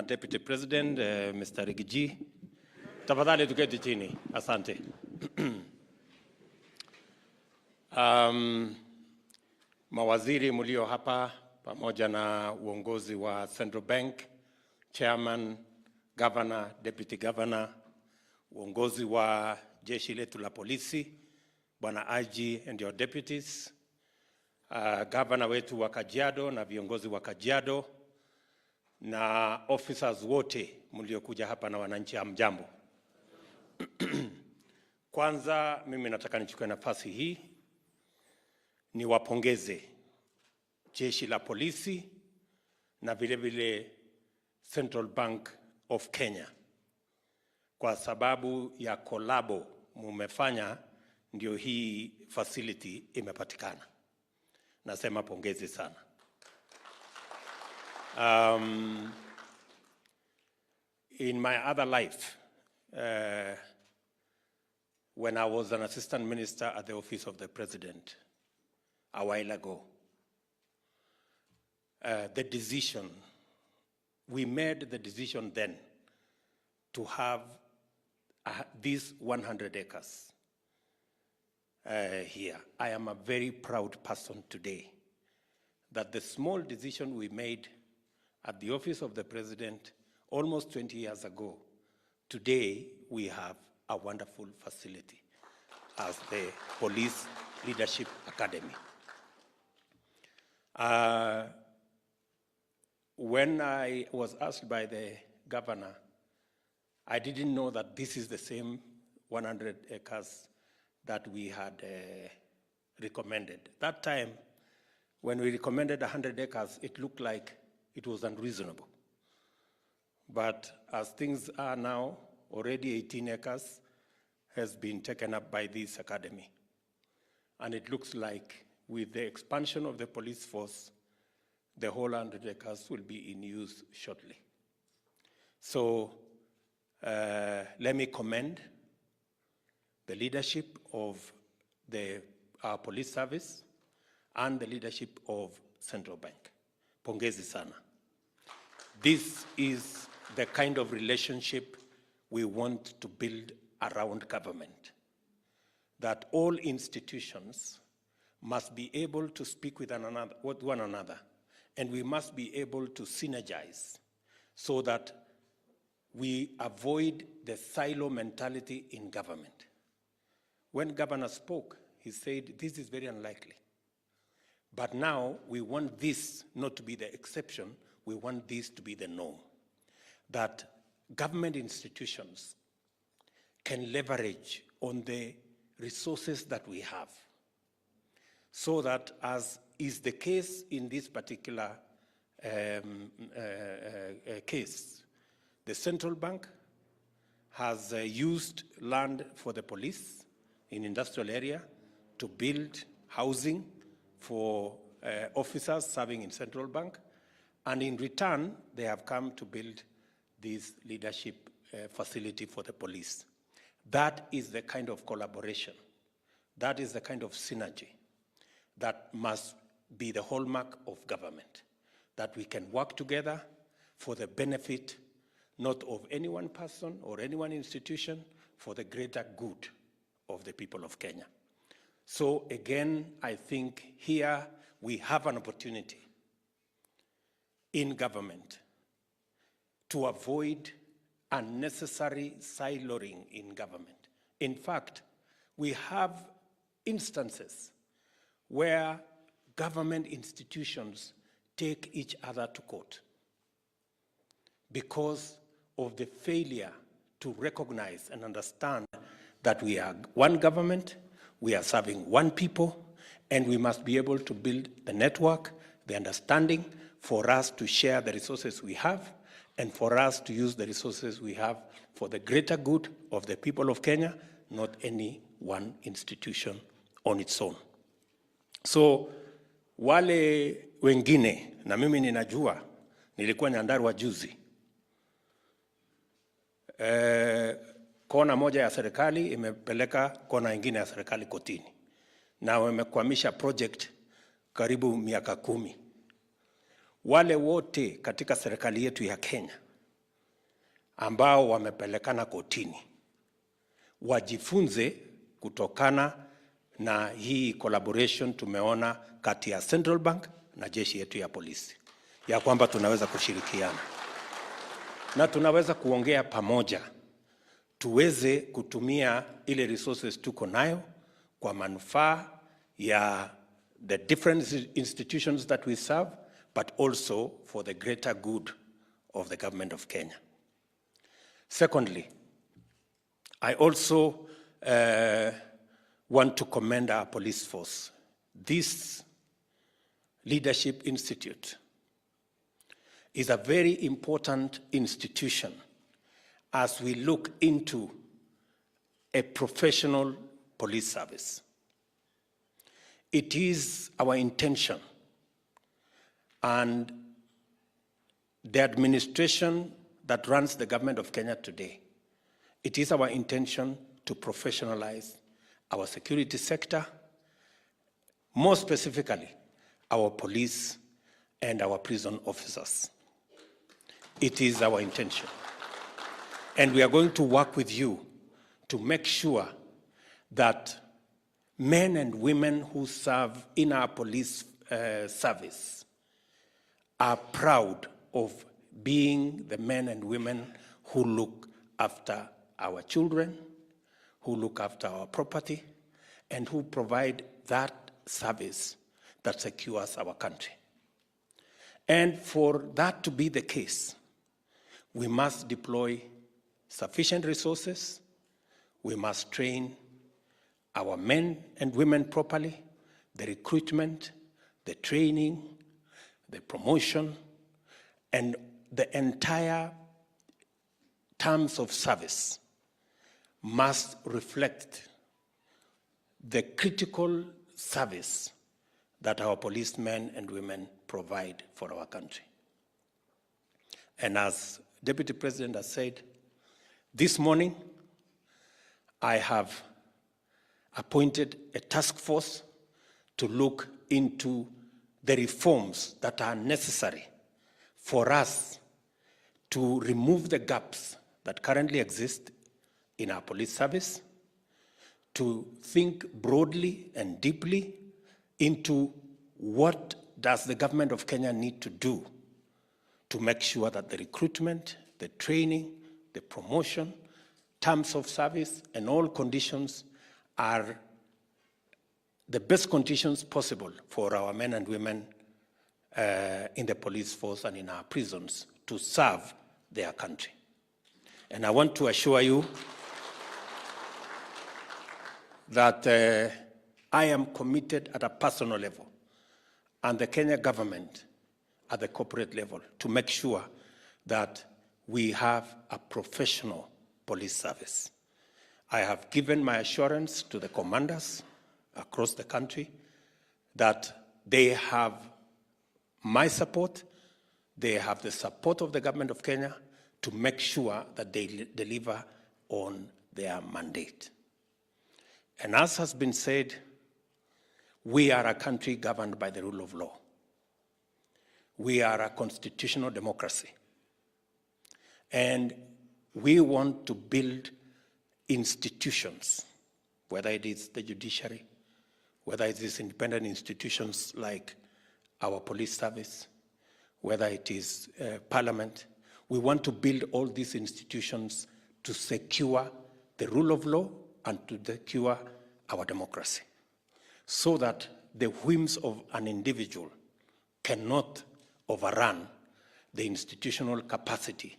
Deputy President, Mr. Rigiji. Tafadhali tuketi chini. Asante. Mawaziri mulio hapa pamoja na uongozi wa Central Bank, Chairman, Governor, Deputy Governor, uongozi wa jeshi letu la polisi, Bwana IG and your deputies, Governor wetu wa Kajiado na viongozi wa Kajiado, na officers wote mliokuja hapa na wananchi, hamjambo. Kwanza mimi nataka nichukue nafasi hii niwapongeze jeshi la polisi na vile vile Central Bank of Kenya kwa sababu ya kolabo mumefanya, ndio hii facility imepatikana. Nasema pongezi sana. In my other life, when I was an assistant minister at the office of the president a while ago, we made the decision then to have these 100 acres here. I am a very proud person today that the small decision we made at the office of the president almost 20 years ago, today we have a wonderful facility as the Police Leadership Academy. When I was asked by the governor, I didn't know that this is the same 100 acres that we had recommended. That time, when we recommended 100 acres, it looked like it was unreasonable. But as things are now, already 18 acres has been taken up by this academy. And it looks like with the expansion of the police force, the whole 100 acres will be in use shortly. So let me commend the leadership of our police service and the leadership of Central Bank. Pongezi sana. This is the kind of relationship we want to build around government, that all institutions must be able to speak with one another, and we must be able to synergize so that we avoid the silo mentality in government. When governor spoke, he said, this is very unlikely. But now we want this not to be the exception, we want this to be the norm. That government institutions can leverage on the resources that we have. So that, as is the case in this particular case, the central bank has used land for the police in industrial area to build housing for officers serving in central bank, and in return they have come to build this leadership facility for the police. That is the kind of collaboration, that is the kind of synergy that must be the hallmark of government, that we can work together for the benefit not of any one person or any one institution, for the greater good of the people of Kenya. So again, I think here we have an opportunity in government to avoid unnecessary siloing in government. In fact, we have instances where government institutions take each other to court because of the failure to recognize and understand that we are one government, we are serving one people, and we must be able to build the network, the understanding for us to share the resources we have, and for us to use the resources we have for the greater good of the people of Kenya, not any one institution on its own. So wale wengine, na mimi ninajua, nilikuwa Nyandarua juzi, kona moja ya serikali imepeleka kona ingine ya serikali kotini, na wamekwamisha project karibu miaka 10. Wale wote katika serikali yetu ya Kenya ambao wamepelekana kotini wajifunze kutokana na hii collaboration tumeona kati ya Central Bank na jeshi yetu ya polisi, ya kwamba tunaweza kushirikiana na tunaweza kuongea pamoja, tuweze kutumia ile resources tuko nayo kwa manufaa ya the different institutions that we serve, but also for the greater good of the government of Kenya. Secondly, I also want to commend our police force. This Leadership Institute is a very important institution as we look into a professional police service. It is our intention, and the administration that runs the government of Kenya today, it is our intention to professionalize our security sector, more specifically, our police and our prison officers. It is our intention. And we are going to work with you to make sure that men and women who serve in our police service are proud of being the men and women who look after our children, who look after our property, and who provide that service that secures our country. And for that to be the case, we must deploy sufficient resources, we must train our men and women properly, the recruitment, the training, the promotion, and the entire terms of service must reflect the critical service that our policemen and women provide for our country. And as Deputy President has said, this morning I have appointed a task force to look into the reforms that are necessary for us to remove the gaps that currently exist in our police service, to think broadly and deeply into what does the government of Kenya need to do to make sure that the recruitment, the training, the promotion, terms of service, and all conditions are the best conditions possible for our men and women in the police force and in our prisons to serve their country. And I want to assure you that I am committed at a personal level, and the Kenya government at the corporate level, to make sure that we have a professional police service. I have given my assurance to the commanders across the country that they have my support, they have the support of the government of Kenya to make sure that they deliver on their mandate. And as has been said, we are a country governed by the rule of law. We are a constitutional democracy. And we want to build institutions, whether it is the judiciary, whether it is independent institutions like our police service, whether it is parliament. We want to build all these institutions to secure the rule of law and to secure our democracy, so that the whims of an individual cannot overrun the institutional capacity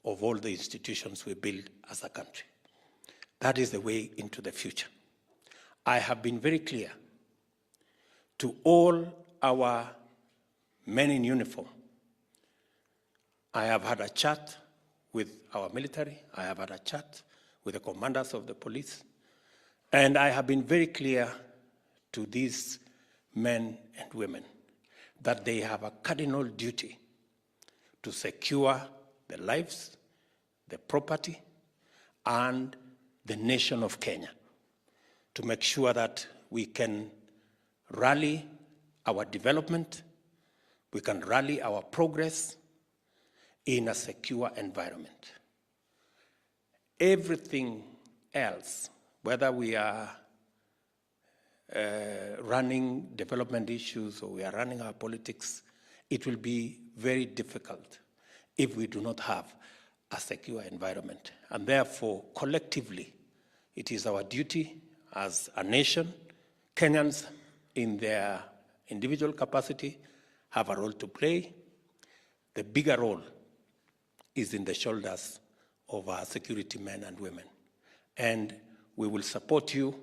of all the institutions we build as a country. That is the way into the future. I have been very clear to all our men in uniform. I have had a chat with our military. I have had a chat with the commanders of the police. And I have been very clear to these men and women that they have a cardinal duty to secure the lives, the property, and the nation of Kenya, to make sure that we can rally our development, we can rally our progress in a secure environment. everything else, whether we are running development issues or we are running our politics, it will be very difficult if we do not have a secure environment. And therefore, collectively, it is our duty as a nation. Kenyans, in their individual capacity, have a role to play. The bigger role is in the shoulders of our security men and women. And we will support you.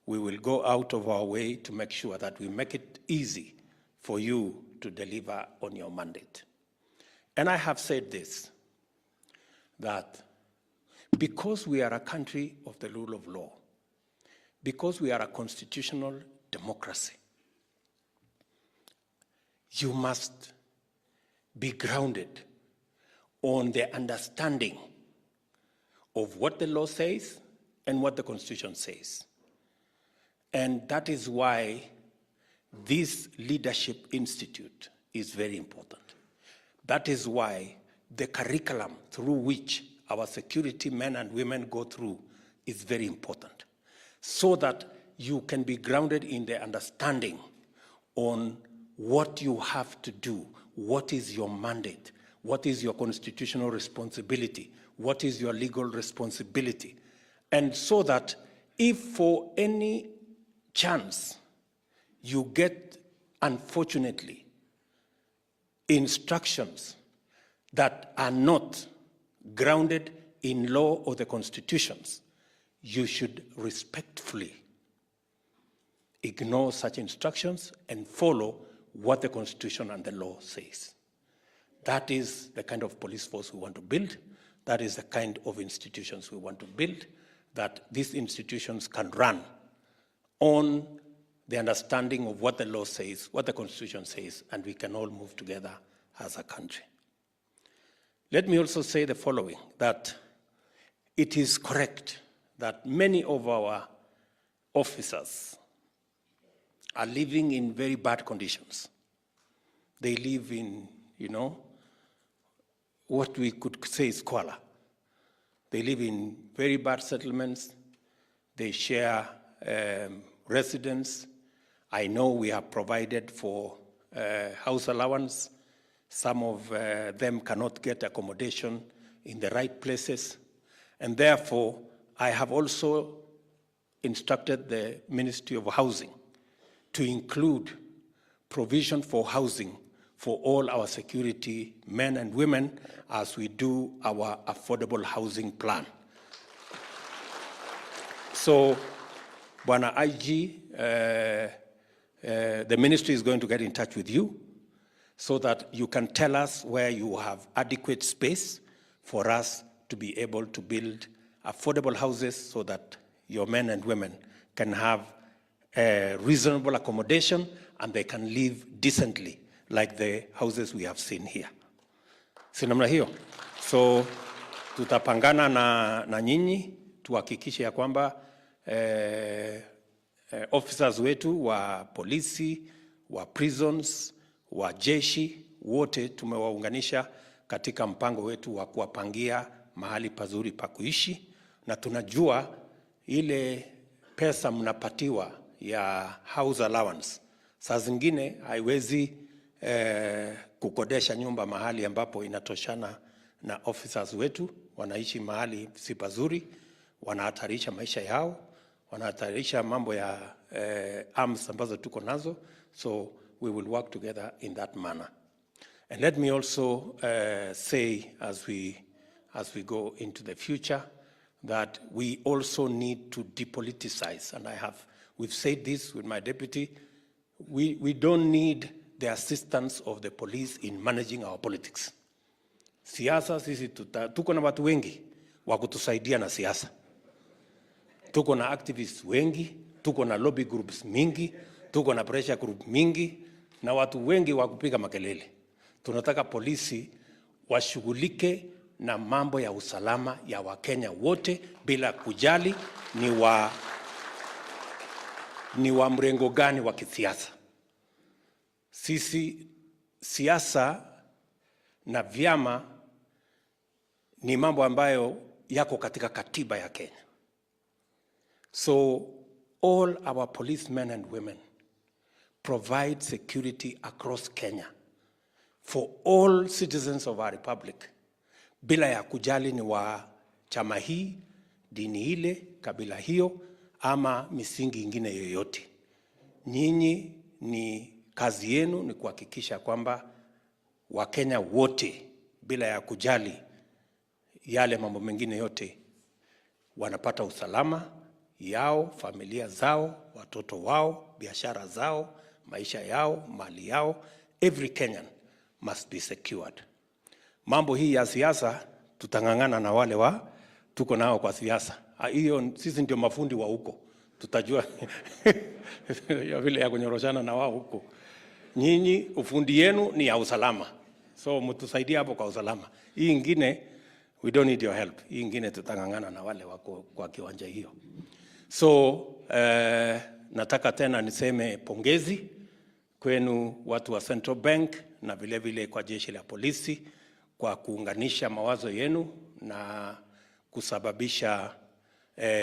We will go out of our way to make sure that we make it easy for you to deliver on your mandate. And I have said this, that because we are a country of the rule of law, because we are a constitutional democracy, you must be grounded on the understanding of what the law says and what the Constitution says. And that is why this Leadership Institute is very important. That is why the curriculum through which our security men and women go through is very important, so that you can be grounded in the understanding on what you have to do, what is your mandate, what is your constitutional responsibility, what is your legal responsibility. And so that if for any chance you get, unfortunately, instructions that are not grounded in law or the constitutions, you should respectfully ignore such instructions and follow what the Constitution and the law says. That is the kind of police force we want to build. That is the kind of institutions we want to build, that these institutions can run on the understanding of what the law says, what the Constitution says, and we can all move together as a country. Let me also say the following, that it is correct that many of our officers are living in very bad conditions. They live in, what we could say is squalor. They live in very bad settlements. They share residence. I know we have provided for house allowance. Some of them cannot get accommodation in the right places. And therefore, I have also instructed the Ministry of Housing to include provision for housing for all our security men and women as we do our affordable housing plan. So, Bwana IG, the ministry is going to get in touch with you so that you can tell us where you have adequate space for us to be able to build affordable houses so that your men and women can have reasonable accommodation and they can live decently like the houses we have seen here. Si namna hiyo? So tutapangana na nyinyi tuhakikishe ya kwamba officers wetu wa polisi, wa prisons, wa jeshi wote tumewaunganisha katika mpango wetu wa kuwapangia mahali pazuri pa kuishi, na tunajua ile pesa mnapatiwa ya house allowance saa zingine haiwezi kukodesha nyumba mahali ambapo inatoshana na officers wetu. Wanaishi mahali si pazuri, wanahatarisha maisha yao, wanahatarisha mambo ya arms ambazo tuko nazo. So we will work together in that manner. And let me also say as we go into the future that we also need to depoliticize. And we've said this with my deputy, we don't need the assistance of the police in managing our politics. Siasa sisi tuko na watu wengi wa kutusaidia na siasa. Tuko na activists wengi, tuko na lobby groups mingi, tuko na pressure group mingi, na watu wengi wa kupiga makelele. Tunataka polisi washughulike na mambo ya usalama ya Wakenya wote bila kujali ni wa mrengo gani wa kisiasa. Sisi siasa na vyama ni mambo ambayo yako katika katiba ya Kenya. So all our policemen and women provide security across Kenya for all citizens of our republic, bila ya kujali ni wa chama hii, dini ile, kabila hiyo, ama misingi ingine yoyote. Nyinyi ni kazi yenu ni kuhakikisha kwamba Wakenya wote, bila ya kujali yale mambo mengine yote, wanapata usalama yao, familia zao, watoto wao, biashara zao, maisha yao, mali yao. Every Kenyan must be secured. Mambo hii ya siasa tutangangana na wale tuko nao kwa siasa. Hiyo sisi ndio mafundi wa huko. Tutajua ya vile ya kunyoroshana na wao huko. Nyinyi ufundi yenu ni ya usalama. So mtusaidie hapo kwa usalama. Hii ingine we don't need your help. Hii ingine tutangangana na wale wako kwa kiwanja hiyo. So nataka tena niseme pongezi kwenu watu wa Central Bank na vile vile kwa jeshi la polisi kwa kuunganisha mawazo yenu na kusababisha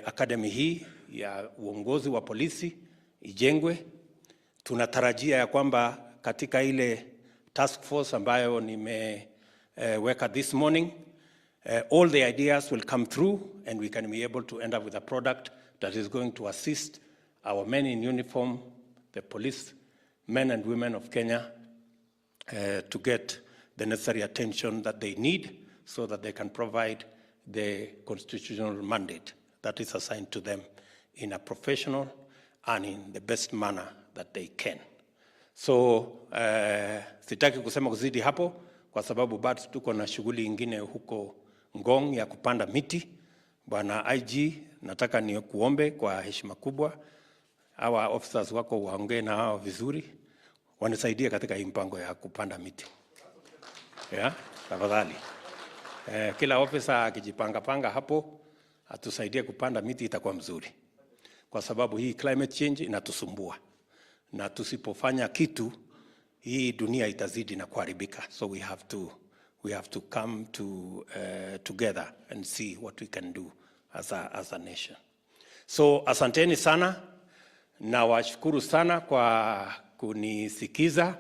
academy hii ya uongozi wa polisi ijengwe. Tunatarajia ya kwamba katika ile task force ambayo nimeweka this morning, all the ideas will come through and we can be able to end up with a product that is going to assist our men in uniform, the police men and women of Kenya, to get the necessary attention that they need so that they can provide the constitutional mandate that is assigned to them in a professional and in the best manner that they can. So sitaki kusema kuzidi hapo kwa sababu bado tuko na shughuli ingine huko Ngong ya kupanda miti. Bwana IG, nataka ni kuombe kwa heshima kubwa hawa officers wako waongee na hao vizuri, wanisaidie katika mpango ya kupanda miti. Tafadhali. Kila officer akijipanga hapo atusaidie kupanda miti, itakuwa mzuri. Kwa sababu hii climate change inatusumbua. Na tusipofanya kitu, hii dunia itazidi na kuharibika. So we have to come together and see what we can do as a nation. So asanteni sana na washukuru sana kwa kunisikiza,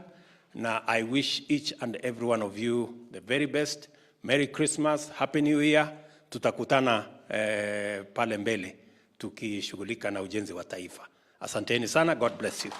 na I wish each and every one of you the very best. Merry Christmas, Happy New Year. Tutakutana pale mbele tukishughulika na ujenzi wa taifa. Asanteni sana. God bless you.